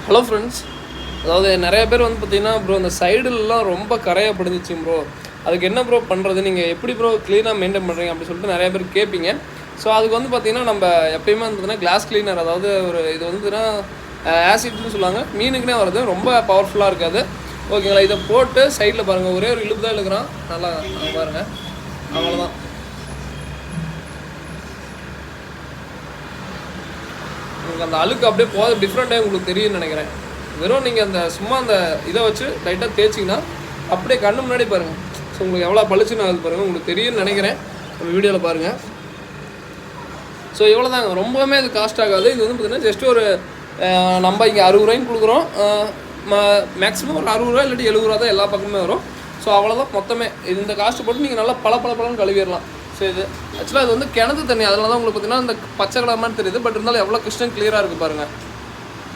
Hello friends, அதாவது நிறைய பேர் வந்து பார்த்தீங்கன்னா ப்ரோ இந்த சைடுலலாம் ரொம்ப கரையாக படிஞ்சிச்சு ப்ரோ, அதுக்கு என்ன ப்ரோ பண்ணுறது, நீங்கள் எப்படி ப்ரோ க்ளீனாக மெயின்டைன் பண்ணுறீங்க அப்படின்னு சொல்லிட்டு நிறைய பேர் கேட்பீங்க. ஸோ அதுக்கு வந்து பார்த்தீங்கன்னா நம்ம எப்பயுமே வந்து பார்த்தீங்கன்னா கிளாஸ் க்ளீனர், அதாவது ஒரு இது வந்துன்னா ஆசிட்னு சொல்லுவாங்க, மீனுக்குனே வருது, ரொம்ப பவர்ஃபுல்லாக இருக்காது ஓகேங்களா. இதை போட்டு சைடில் பாருங்கள், ஒரே ஒரு இழுப்பு தான் இழுக்கிறான், நல்லா பாருங்கள், அவ்வளோதான். உங்களுக்கு அந்த அழுக்கு அப்படியே போக டிஃப்ரெண்ட்டாக உங்களுக்கு தெரியும்னு நினைக்கிறேன். வெறும் நீங்கள் அந்த சும்மா அந்த இதை வச்சு லைட்டாக தேய்ச்சிங்கன்னா அப்படியே கண்ணு முன்னாடி பாருங்கள். ஸோ உங்களுக்கு எவ்வளோ பளிச்சுன்னு ஆகுது பாருங்கள், உங்களுக்கு தெரியும்னு நினைக்கிறேன், நம்ம வீடியோவில் பாருங்கள். ஸோ இவ்வளோ தாங்க, ரொம்பவுமே இது காஸ்ட் ஆகாது. இது வந்து பார்த்திங்கன்னா ஜஸ்ட் ஒரு நம்ம இங்கே 60 ரூபாய்க்கு கொடுக்குறோம், மேக்ஸிமம் ஒரு 60 ரூபா இல்லாட்டி 70 ரூபா தான் எல்லா பக்கமே வரும். ஸோ அவ்வளோதான் மொத்தமே. இந்த காஸ்ட்டு போட்டு நீங்கள் நல்லா பழம் கழுவிடலாம். ஸோ இது ஆக்சுவலாக இது வந்து கிணத்து தண்ணி, அதனால தான் உங்களுக்கு பார்த்தீங்கன்னா இந்த பச்சை கலர் மாதிரி தெரியுது, பட் இருந்தாலும் எவ்வளோ கிறிஸ்டன் கிளியராக இருக்குது பாருங்கள்.